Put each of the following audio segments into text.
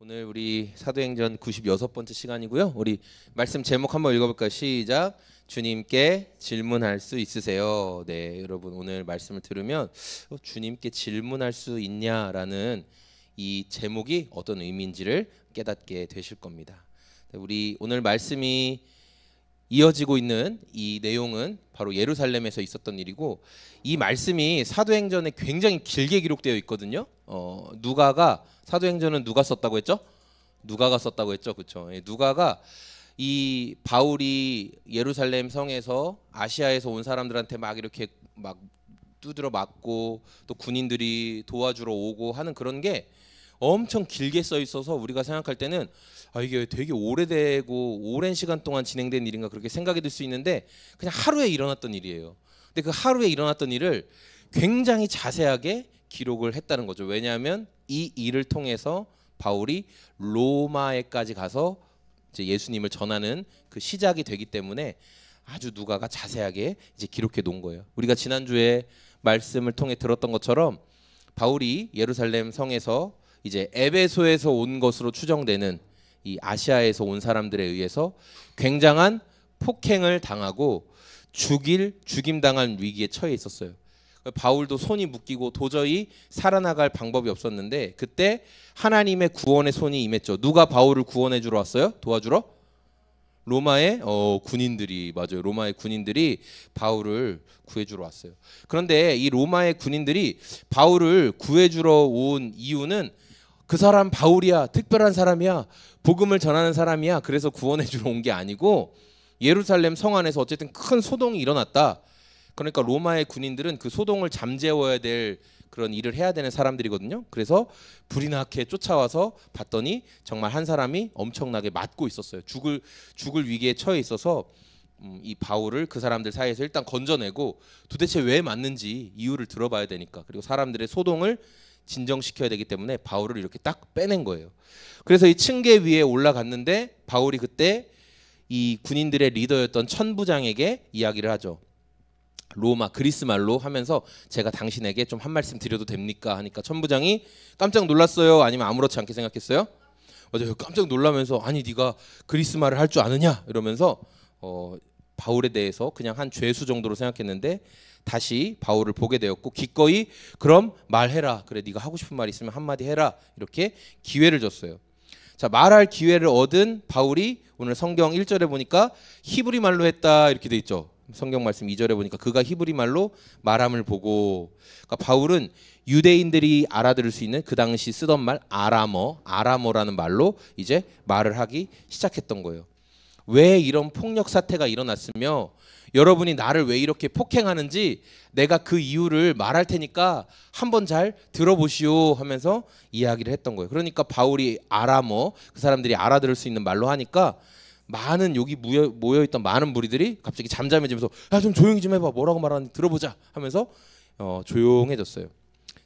오늘 우리 사도행전 96번째 시간이고요. 우리 말씀 제목 한번 읽어볼까요? 시작. 주님께 질문할 수 있으세요? 네, 여러분 오늘 말씀을 들으면 주님께 질문할 수 있냐라는 이 제목이 어떤 의미인지를 깨닫게 되실 겁니다. 우리 오늘 말씀이 이어지고 있는 이 내용은 바로 예루살렘에서 있었던 일이고, 이 말씀이 사도행전에 굉장히 길게 기록되어 있거든요. 누가가, 사도행전은 누가 썼다고 했죠? 누가가 썼다고 했죠, 그렇죠? 누가가 이 바울이 예루살렘 성에서 아시아에서 온 사람들한테 막 이렇게 막 두드려 맞고 또 군인들이 도와주러 오고 하는 그런 게 엄청 길게 써 있어서 우리가 생각할 때는 이게 되게 오래되고 오랜 시간 동안 진행된 일인가 그렇게 생각이 들 수 있는데, 그냥 하루에 일어났던 일이에요. 근데 그 하루에 일어났던 일을 굉장히 자세하게 기록을 했다는 거죠. 왜냐하면 이 일을 통해서 바울이 로마에까지 가서 이제 예수님을 전하는 그 시작이 되기 때문에 아주 누가가 자세하게 이제 기록해 놓은 거예요. 우리가 지난주에 말씀을 통해 들었던 것처럼 바울이 예루살렘 성에서 이제 에베소에서 온 것으로 추정되는 이 아시아에서 온 사람들에 의해서 굉장한 폭행을 당하고 죽임당한 위기에 처해 있었어요. 바울도 손이 묶이고 도저히 살아나갈 방법이 없었는데, 그때 하나님의 구원의 손이 임했죠. 누가 바울을 구원해 주러 왔어요? 도와주러? 로마의 군인들이, 맞아요. 로마의 군인들이 바울을 구해주러 왔어요. 그런데 이 로마의 군인들이 바울을 구해주러 온 이유는 그 사람 바울이야, 특별한 사람이야, 복음을 전하는 사람이야, 그래서 구원해주러 온 게 아니고, 예루살렘 성 안에서 어쨌든 큰 소동이 일어났다. 그러니까 로마의 군인들은 그 소동을 잠재워야 될 그런 일을 해야 되는 사람들이거든요. 그래서 불이 나게 쫓아와서 봤더니 정말 한 사람이 엄청나게 맞고 있었어요. 죽을 위기에 처해 있어서 이 바울을 그 사람들 사이에서 일단 건져내고 도대체 왜 맞는지 이유를 들어봐야 되니까, 그리고 사람들의 소동을 진정시켜야 되기 때문에 바울을 이렇게 딱 빼낸 거예요. 그래서 이 층계 위에 올라갔는데 바울이 그때 이 군인들의 리더였던 천부장에게 이야기를 하죠. 로마 그리스 말로 하면서 제가 당신에게 좀 한 말씀 드려도 됩니까? 하니까 천부장이 깜짝 놀랐어요? 아니면 아무렇지 않게 생각했어요? 맞아요. 깜짝 놀라면서 아니 네가 그리스 말을 할 줄 아느냐? 이러면서 바울에 대해서 그냥 한 죄수 정도로 생각했는데 다시 바울을 보게 되었고, 기꺼이 그럼 말해라. 그래 네가 하고 싶은 말 있으면 한마디 해라. 이렇게 기회를 줬어요. 자, 말할 기회를 얻은 바울이 오늘 성경 1절에 보니까 히브리 말로 했다 이렇게 돼 있죠. 성경 말씀 2절에 보니까 그가 히브리 말로 말함을 보고, 그러니까 바울은 유대인들이 알아들을 수 있는 그 당시 쓰던 말 아람어라는 말로 이제 말을 하기 시작했던 거예요. 왜 이런 폭력 사태가 일어났으며 여러분이 나를 왜 이렇게 폭행하는지 내가 그 이유를 말할 테니까 한번 잘 들어보시오 하면서 이야기를 했던 거예요. 그러니까 바울이 아람어, 그 사람들이 알아들을 수 있는 말로 하니까 많은 여기 모여있던 많은 무리들이 갑자기 잠잠해지면서 야, 좀 조용히 좀 해봐, 뭐라고 말하는지 들어보자 하면서 조용해졌어요.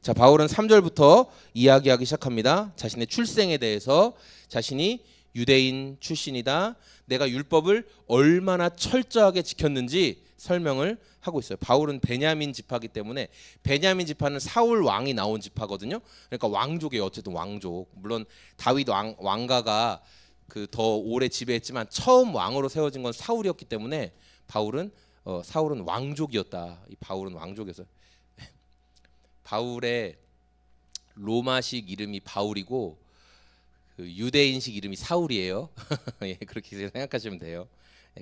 자, 바울은 3절부터 이야기하기 시작합니다. 자신의 출생에 대해서, 자신이 유대인 출신이다, 내가 율법을 얼마나 철저하게 지켰는지 설명을 하고 있어요. 바울은 베냐민 지파이기 때문에, 베냐민 지파는 사울 왕이 나온 지파거든요. 그러니까 왕족이에요. 어쨌든 왕족. 물론 다윗 왕가가 그 더 오래 지배했지만 처음 왕으로 세워진 건 사울이었기 때문에 사울은 왕족이었다. 이 바울은 왕족이었어요. 바울의 로마식 이름이 바울이고 그 유대인식 이름이 사울이에요. 예, 그렇게 생각하시면 돼요.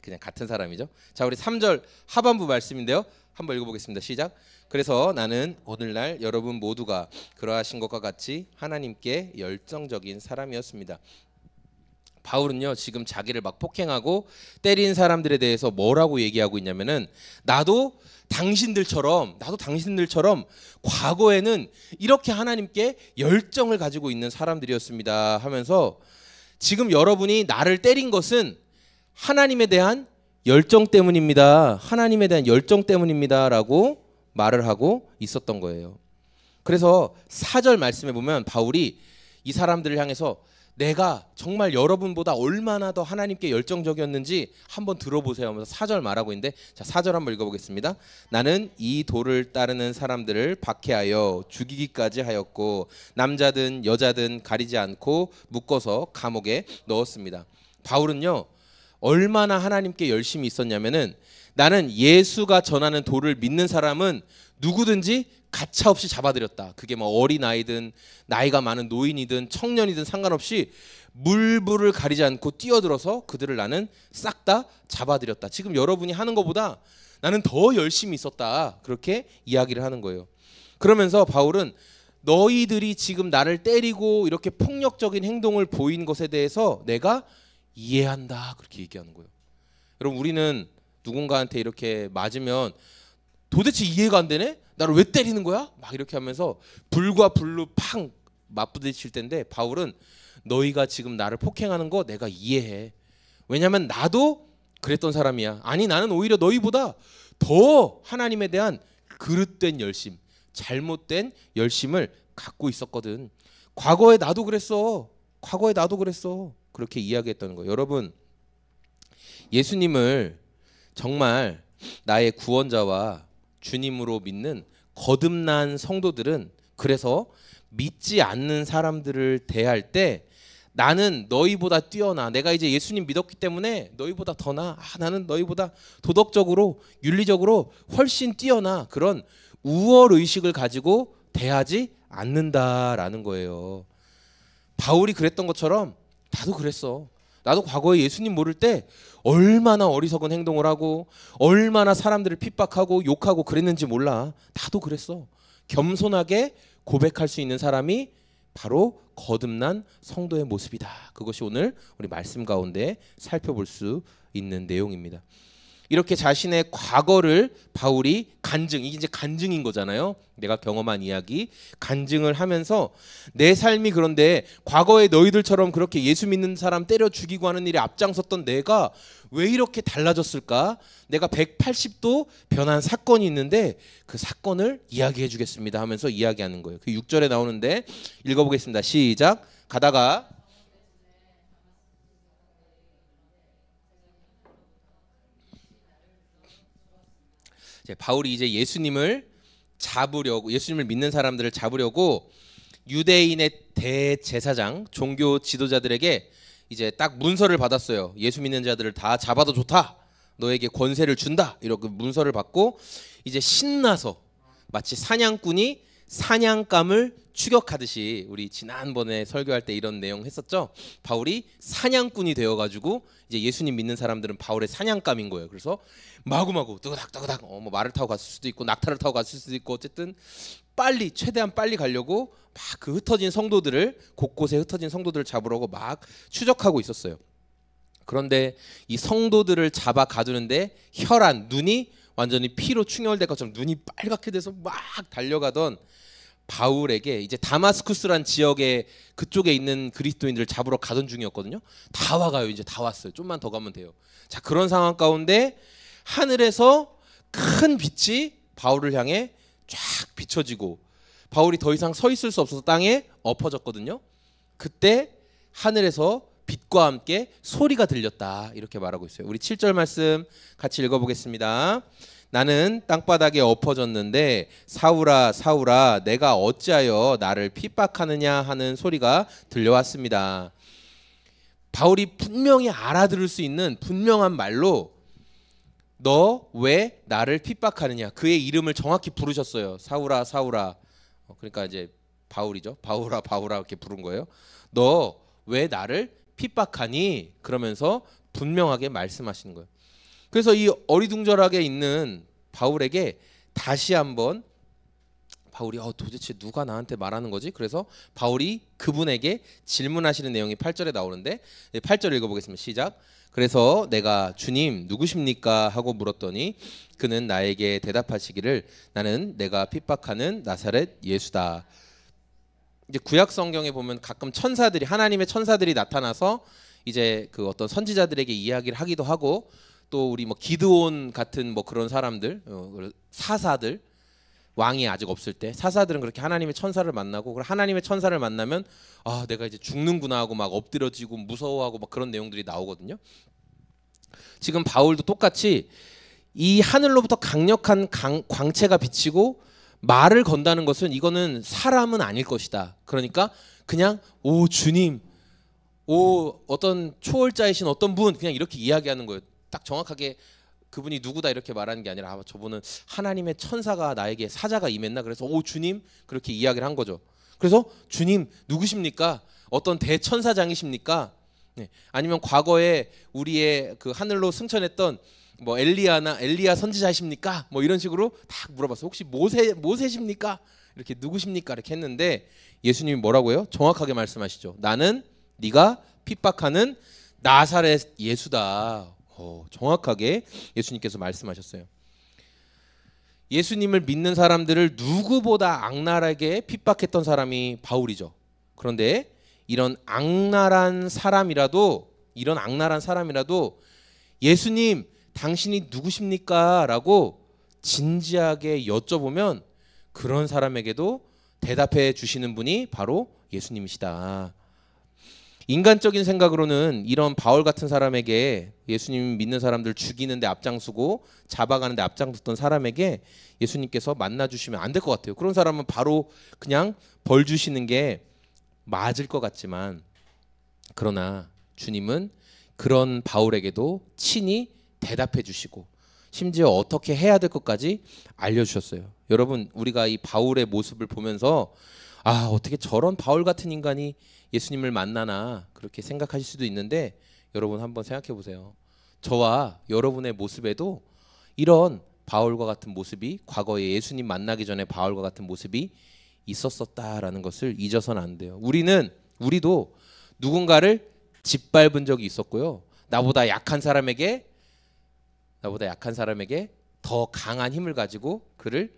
그냥 같은 사람이죠. 자, 우리 3절 하반부 말씀인데요. 한번 읽어보겠습니다. 시작. 그래서 나는 오늘날 여러분 모두가 그러하신 것과 같이 하나님께 열정적인 사람이었습니다. 바울은요, 지금 자기를 막 폭행하고 때린 사람들에 대해서 뭐라고 얘기하고 있냐면은 나도 당신들처럼 과거에는 이렇게 하나님께 열정을 가지고 있는 사람들이었습니다 하면서, 지금 여러분이 나를 때린 것은 하나님에 대한 열정 때문입니다. 하나님에 대한 열정 때문입니다 라고 말을 하고 있었던 거예요. 그래서 4절 말씀에 보면 바울이 이 사람들을 향해서 내가 정말 여러분보다 얼마나 더 하나님께 열정적이었는지 한번 들어보세요 하면서 4절 말하고 있는데, 자 4절 한번 읽어보겠습니다. 나는 이 도를 따르는 사람들을 박해하여 죽이기까지 하였고 남자든 여자든 가리지 않고 묶어서 감옥에 넣었습니다. 바울은요 얼마나 하나님께 열심히 있었냐면은, 나는 예수가 전하는 도를 믿는 사람은 누구든지 가차없이 잡아들였다. 그게 뭐 어린아이든 나이가 많은 노인이든 청년이든 상관없이 물불을 가리지 않고 뛰어들어서 그들을 나는 싹 다 잡아들였다. 지금 여러분이 하는 것보다 나는 더 열심히 있었다. 그렇게 이야기를 하는 거예요. 그러면서 바울은 너희들이 지금 나를 때리고 이렇게 폭력적인 행동을 보인 것에 대해서 내가 이해한다. 그렇게 얘기하는 거예요. 여러분, 우리는 누군가한테 이렇게 맞으면 도대체 이해가 안 되네? 나를 왜 때리는 거야? 막 이렇게 하면서 불과 불로 팡 맞부딪힐 텐데, 바울은 너희가 지금 나를 폭행하는 거 내가 이해해. 왜냐하면 나도 그랬던 사람이야. 아니, 나는 오히려 너희보다 더 하나님에 대한 그릇된 열심, 잘못된 열심을 갖고 있었거든. 과거에 나도 그랬어. 과거에 나도 그랬어. 그렇게 이야기했다는 거예요. 여러분, 예수님을 정말 나의 구원자와 주님으로 믿는 거듭난 성도들은 그래서 믿지 않는 사람들을 대할 때 나는 너희보다 뛰어나, 내가 이제 예수님 믿었기 때문에 너희보다 더 나아, 나는 너희보다 도덕적으로 윤리적으로 훨씬 뛰어나, 그런 우월의식을 가지고 대하지 않는다라는 거예요. 바울이 그랬던 것처럼 나도 그랬어. 나도 과거에 예수님 모를 때 얼마나 어리석은 행동을 하고 얼마나 사람들을 핍박하고 욕하고 그랬는지 몰라. 나도 그랬어. 겸손하게 고백할 수 있는 사람이 바로 거듭난 성도의 모습이다. 그것이 오늘 우리 말씀 가운데 살펴볼 수 있는 내용입니다. 이렇게 자신의 과거를 바울이 간증, 이게 이제 간증인 거잖아요. 내가 경험한 이야기, 간증을 하면서 내 삶이 그런데 과거에 너희들처럼 그렇게 예수 믿는 사람 때려 죽이고 하는 일에 앞장섰던 내가 왜 이렇게 달라졌을까? 내가 180도 변한 사건이 있는데 그 사건을 이야기해 주겠습니다 하면서 이야기하는 거예요. 그 6절에 나오는데 읽어보겠습니다. 시작. 가다가 바울이 이제 예수님을 잡으려고, 예수님을 믿는 사람들을 잡으려고 유대인의 대제사장, 종교 지도자들에게 이제 딱 문서를 받았어요. 예수 믿는 자들을 다 잡아도 좋다. 너에게 권세를 준다. 이렇게 문서를 받고 이제 신나서 마치 사냥꾼이 사냥감을 추격하듯이, 우리 지난번에 설교할 때 이런 내용 했었죠. 바울이 사냥꾼이 되어가지고 이제 예수님 믿는 사람들은 바울의 사냥감인 거예요. 그래서 마구마구 뜨그닥뜨그닥 뭐 말을 타고 갔을 수도 있고 낙타를 타고 갔을 수도 있고, 어쨌든 빨리, 최대한 빨리 가려고 막 그 흩어진 성도들을, 곳곳에 흩어진 성도들을 잡으려고 막 추적하고 있었어요. 그런데 이 성도들을 잡아 가두는데 혈안, 눈이 완전히 피로 충혈될 것처럼 눈이 빨갛게 돼서 막 달려가던 바울에게 이제 다마스쿠스란 지역에 그쪽에 있는 그리스도인들을 잡으러 가던 중이었거든요. 다 와가요. 이제 다 왔어요. 좀만 더 가면 돼요. 자, 그런 상황 가운데 하늘에서 큰 빛이 바울을 향해 쫙 비춰지고 바울이 더 이상 서 있을 수 없어서 땅에 엎어졌거든요. 그때 하늘에서 빛과 함께 소리가 들렸다. 이렇게 말하고 있어요. 우리 7절 말씀 같이 읽어보겠습니다. 나는 땅바닥에 엎어졌는데 사울아 사울아 내가 어찌하여 나를 핍박하느냐 하는 소리가 들려왔습니다. 바울이 분명히 알아들을 수 있는 분명한 말로 너 왜 나를 핍박하느냐, 그의 이름을 정확히 부르셨어요. 사울아 사울아. 그러니까 이제 바울이죠. 바울아 바울아 이렇게 부른 거예요. 너 왜 나를 핍박하니? 그러면서 분명하게 말씀하시는 거예요. 그래서 이 어리둥절하게 있는 바울에게 다시 한번 바울이 도대체 누가 나한테 말하는 거지? 그래서 바울이 그분에게 질문하시는 내용이 8절에 나오는데 8절 읽어보겠습니다. 시작. 그래서 내가 주님 누구십니까? 하고 물었더니 그는 나에게 대답하시기를 나는 내가 핍박하는 나사렛 예수다. 이제 구약 성경에 보면 가끔 천사들이, 하나님의 천사들이 나타나서 이제 그 어떤 선지자들에게 이야기를 하기도 하고, 또 우리 뭐 기드온 같은 뭐 그런 사람들, 사사들, 왕이 아직 없을 때 사사들은 그렇게 하나님의 천사를 만나고, 그리고 하나님의 천사를 만나면 아 내가 이제 죽는구나 하고 막 엎드려지고 무서워하고 막 그런 내용들이 나오거든요. 지금 바울도 똑같이 이 하늘로부터 강력한 광채가 비치고 말을 건다는 것은 이거는 사람은 아닐 것이다. 그러니까 그냥 오 주님, 오 어떤 초월자이신 어떤 분, 그냥 이렇게 이야기하는 거예요. 딱 정확하게 그분이 누구다 이렇게 말하는 게 아니라 아, 저분은 하나님의 천사가 나에게 사자가 임했나, 그래서 오 주님 그렇게 이야기를 한 거죠. 그래서 주님 누구십니까? 어떤 대천사장이십니까? 네. 아니면 과거에 우리의 그 하늘로 승천했던 뭐 엘리야 선지자십니까? 뭐 이런 식으로 딱 물어봤어요. 혹시 모세십니까? 이렇게 누구십니까? 이렇게 했는데 예수님이 뭐라고요? 정확하게 말씀하시죠. 나는 네가 핍박하는 나사렛 예수다. 정확하게 예수님께서 말씀하셨어요. 예수님을 믿는 사람들을 누구보다 악랄하게 핍박했던 사람이 바울이죠. 그런데 이런 악랄한 사람이라도 예수님 당신이 누구십니까? 라고 진지하게 여쭤보면 그런 사람에게도 대답해 주시는 분이 바로 예수님이시다. 인간적인 생각으로는 이런 바울 같은 사람에게, 예수님 믿는 사람들 죽이는데 앞장서고 잡아가는데 앞장섰던 사람에게 예수님께서 만나주시면 안 될 것 같아요. 그런 사람은 바로 그냥 벌 주시는 게 맞을 것 같지만, 그러나 주님은 그런 바울에게도 친히 대답해 주시고 심지어 어떻게 해야 될 것까지 알려주셨어요. 여러분, 우리가 이 바울의 모습을 보면서 아 어떻게 저런 바울 같은 인간이 예수님을 만나나 그렇게 생각하실 수도 있는데, 여러분 한번 생각해 보세요. 저와 여러분의 모습에도 이런 바울과 같은 모습이, 과거에 예수님 만나기 전에 바울과 같은 모습이 있었었다라는 것을 잊어서는 안 돼요. 우리도 누군가를 짓밟은 적이 있었고요. 나보다 약한 사람에게 더 강한 힘을 가지고 그를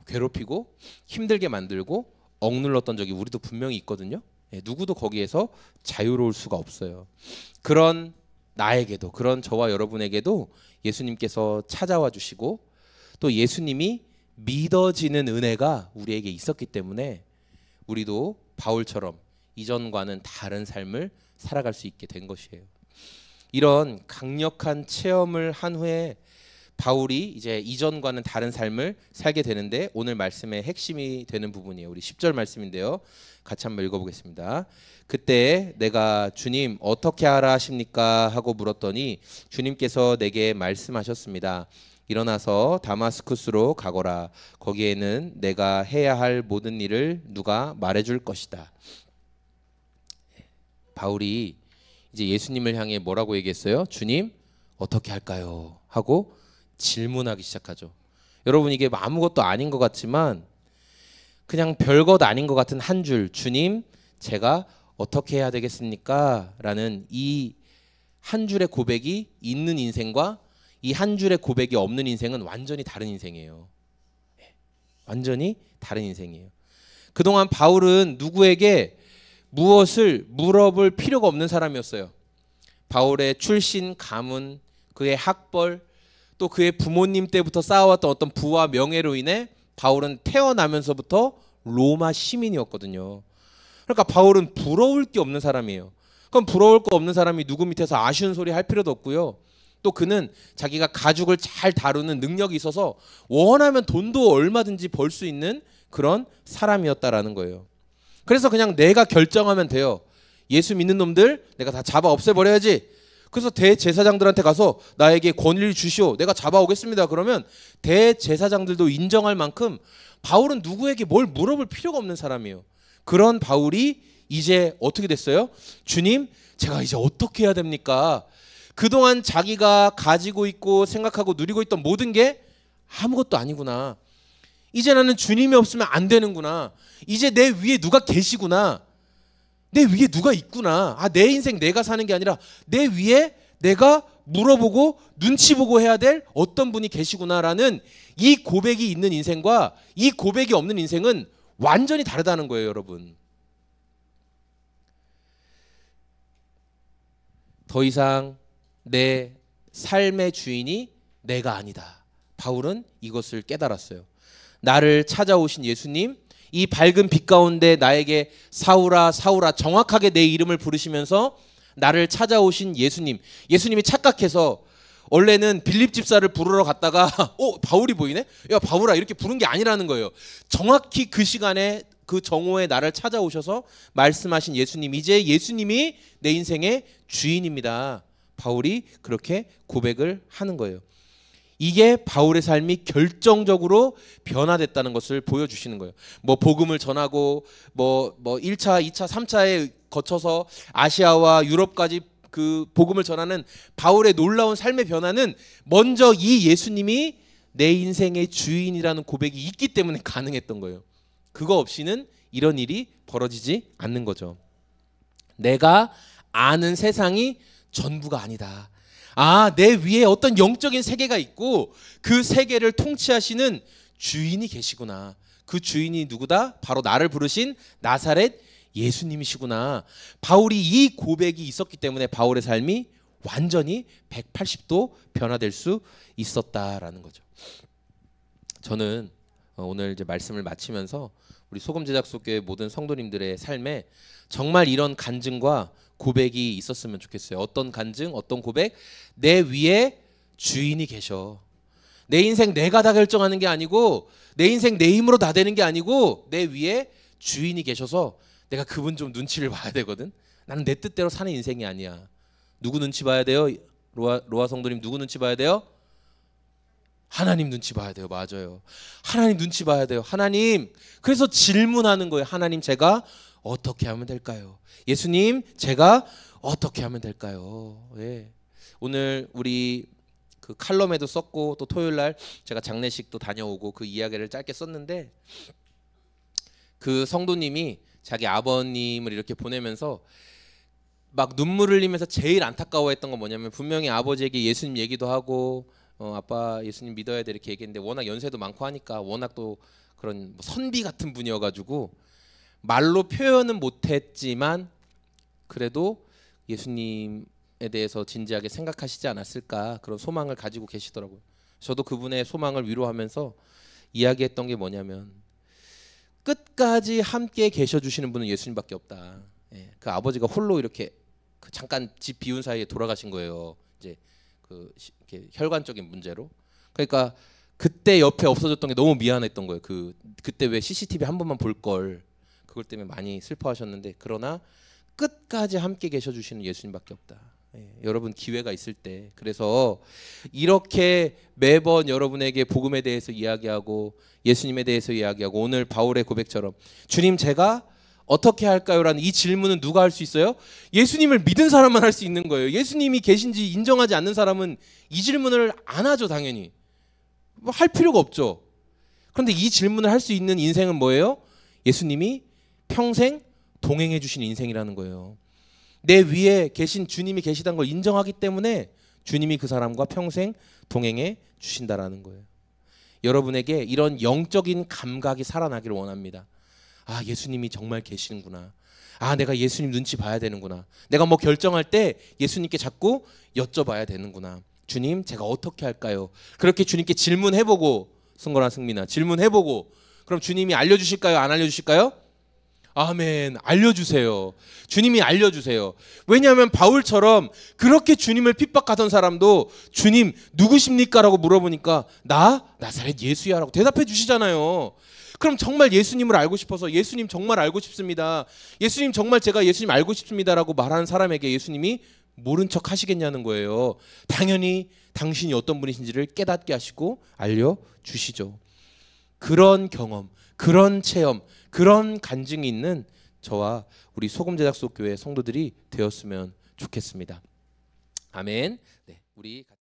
괴롭히고 힘들게 만들고 억눌렀던 적이 우리도 분명히 있거든요. 누구도 거기에서 자유로울 수가 없어요. 그런 나에게도, 그런 저와 여러분에게도 예수님께서 찾아와 주시고 또 예수님이 믿어지는 은혜가 우리에게 있었기 때문에 우리도 바울처럼 이전과는 다른 삶을 살아갈 수 있게 된 것이에요. 이런 강력한 체험을 한 후에 바울이 이제 이전과는 다른 삶을 살게 되는데, 오늘 말씀의 핵심이 되는 부분이에요. 우리 10절 말씀인데요. 같이 한번 읽어보겠습니다. 그때 내가 주님 어떻게 하라 하십니까? 하고 물었더니 주님께서 내게 말씀하셨습니다. 일어나서 다마스쿠스로 가거라. 거기에는 내가 해야 할 모든 일을 누가 말해줄 것이다. 바울이 이제 예수님을 향해 뭐라고 얘기했어요? 주님 어떻게 할까요? 하고 질문하기 시작하죠. 여러분, 이게 아무것도 아닌 것 같지만 그냥 별것 아닌 것 같은 한 줄, 주님 제가 어떻게 해야 되겠습니까? 라는 이 한 줄의 고백이 있는 인생과 이 한 줄의 고백이 없는 인생은 완전히 다른 인생이에요. 완전히 다른 인생이에요. 그동안 바울은 누구에게 무엇을 물어볼 필요가 없는 사람이었어요. 바울의 출신, 가문, 그의 학벌, 또 그의 부모님 때부터 쌓아왔던 어떤 부와 명예로 인해 바울은 태어나면서부터 로마 시민이었거든요. 그러니까 바울은 부러울 게 없는 사람이에요. 그럼 부러울 거 없는 사람이 누구 밑에서 아쉬운 소리 할 필요도 없고요. 또 그는 자기가 가죽을 잘 다루는 능력이 있어서 원하면 돈도 얼마든지 벌 수 있는 그런 사람이었다라는 거예요. 그래서 그냥 내가 결정하면 돼요. 예수 믿는 놈들 내가 다 잡아 없애버려야지. 그래서 대제사장들한테 가서 나에게 권위를 주시오, 내가 잡아오겠습니다. 그러면 대제사장들도 인정할 만큼 바울은 누구에게 뭘 물어볼 필요가 없는 사람이에요. 그런 바울이 이제 어떻게 됐어요? 주님 제가 이제 어떻게 해야 됩니까? 그동안 자기가 가지고 있고 생각하고 누리고 있던 모든 게 아무것도 아니구나. 이제 나는 주님이 없으면 안 되는구나. 이제 내 위에 누가 계시구나. 내 위에 누가 있구나. 아, 내 인생 내가 사는 게 아니라 내 위에 내가 물어보고 눈치 보고 해야 될 어떤 분이 계시구나라는 이 고백이 있는 인생과 이 고백이 없는 인생은 완전히 다르다는 거예요, 여러분. 더 이상 내 삶의 주인이 내가 아니다. 바울은 이것을 깨달았어요. 나를 찾아오신 예수님, 이 밝은 빛 가운데 나에게 사울아 사울아 정확하게 내 이름을 부르시면서 나를 찾아오신 예수님. 예수님이 착각해서 원래는 빌립 집사를 부르러 갔다가 바울이 보이네? 야 바울아 이렇게 부른 게 아니라는 거예요. 정확히 그 시간에 그 정오에 나를 찾아오셔서 말씀하신 예수님, 이제 예수님이 내 인생의 주인입니다. 바울이 그렇게 고백을 하는 거예요. 이게 바울의 삶이 결정적으로 변화됐다는 것을 보여주시는 거예요. 뭐 복음을 전하고 뭐 1차, 2차, 3차에 거쳐서 아시아와 유럽까지 그 복음을 전하는 바울의 놀라운 삶의 변화는 먼저 이 예수님이 내 인생의 주인이라는 고백이 있기 때문에 가능했던 거예요. 그거 없이는 이런 일이 벌어지지 않는 거죠. 내가 아는 세상이 전부가 아니다. 내 위에 어떤 영적인 세계가 있고 그 세계를 통치하시는 주인이 계시구나. 그 주인이 누구다? 바로 나를 부르신 나사렛 예수님이시구나. 바울이 이 고백이 있었기 때문에 바울의 삶이 완전히 180도 변화될 수 있었다라는 거죠. 저는 오늘 이제 말씀을 마치면서 우리 소금제작소교회 모든 성도님들의 삶에 정말 이런 간증과 고백이 있었으면 좋겠어요. 어떤 간증, 어떤 고백? 내 위에 주인이 계셔. 내 인생 내가 다 결정하는 게 아니고, 내 인생 내 힘으로 다 되는 게 아니고, 내 위에 주인이 계셔서 내가 그분 좀 눈치를 봐야 되거든. 나는 내 뜻대로 사는 인생이 아니야. 누구 눈치 봐야 돼요? 로아 성도님 누구 눈치 봐야 돼요? 하나님 눈치 봐야 돼요. 맞아요. 하나님 눈치 봐야 돼요. 하나님. 그래서 질문하는 거예요. 하나님 제가 어떻게 하면 될까요? 예수님 제가 어떻게 하면 될까요? 예. 오늘 우리 그 칼럼에도 썼고 또 토요일 날 제가 장례식도 다녀오고 그 이야기를 짧게 썼는데, 그 성도님이 자기 아버님을 이렇게 보내면서 막 눈물 흘리면서 제일 안타까워했던 건 뭐냐면, 분명히 아버지에게 예수님 얘기도 하고 아빠 예수님 믿어야 돼 이렇게 얘기했는데, 워낙 연세도 많고 하니까 워낙 또 그런 선비 같은 분이어가지고 말로 표현은 못했지만 그래도 예수님에 대해서 진지하게 생각하시지 않았을까, 그런 소망을 가지고 계시더라고요. 저도 그분의 소망을 위로하면서 이야기했던 게 뭐냐면, 끝까지 함께 계셔주시는 분은 예수님밖에 없다. 예, 그 아버지가 홀로 이렇게 잠깐 집 비운 사이에 돌아가신 거예요. 이제 이렇게 혈관적인 문제로. 그러니까 그때 옆에 없어졌던 게 너무 미안했던 거예요. 그때 왜 CCTV 한 번만 볼 걸. 그걸 때문에 많이 슬퍼하셨는데, 그러나 끝까지 함께 계셔주시는 예수님밖에 없다. 예, 여러분 기회가 있을 때, 그래서 이렇게 매번 여러분에게 복음에 대해서 이야기하고 예수님에 대해서 이야기하고, 오늘 바울의 고백처럼 주님 제가 어떻게 할까요? 라는 이 질문은 누가 할 수 있어요? 예수님을 믿은 사람만 할 수 있는 거예요. 예수님이 계신지 인정하지 않는 사람은 이 질문을 안 하죠. 당연히 뭐 할 필요가 없죠. 그런데 이 질문을 할 수 있는 인생은 뭐예요? 예수님이 평생 동행해 주신 인생이라는 거예요. 내 위에 계신 주님이 계시다는 걸 인정하기 때문에 주님이 그 사람과 평생 동행해 주신다라는 거예요. 여러분에게 이런 영적인 감각이 살아나기를 원합니다. 예수님이 정말 계시는구나. 내가 예수님 눈치 봐야 되는구나. 내가 뭐 결정할 때 예수님께 자꾸 여쭤봐야 되는구나. 주님 제가 어떻게 할까요? 그렇게 주님께 질문해보고, 승거나 승민아 질문해보고, 그럼 주님이 알려주실까요? 안 알려주실까요? 아멘. 알려주세요. 주님이 알려주세요. 왜냐하면 바울처럼 그렇게 주님을 핍박하던 사람도 주님 누구십니까? 라고 물어보니까 나사렛 예수야 라고 대답해 주시잖아요. 그럼 정말 예수님을 알고 싶어서 예수님 정말 알고 싶습니다. 예수님 정말 제가 예수님 알고 싶습니다 라고 말하는 사람에게 예수님이 모른 척 하시겠냐는 거예요. 당연히 당신이 어떤 분이신지를 깨닫게 하시고 알려주시죠. 그런 경험, 그런 체험, 그런 간증이 있는 저와 우리 소금제작소 교회 성도들이 되었으면 좋겠습니다. 아멘. 네, 우리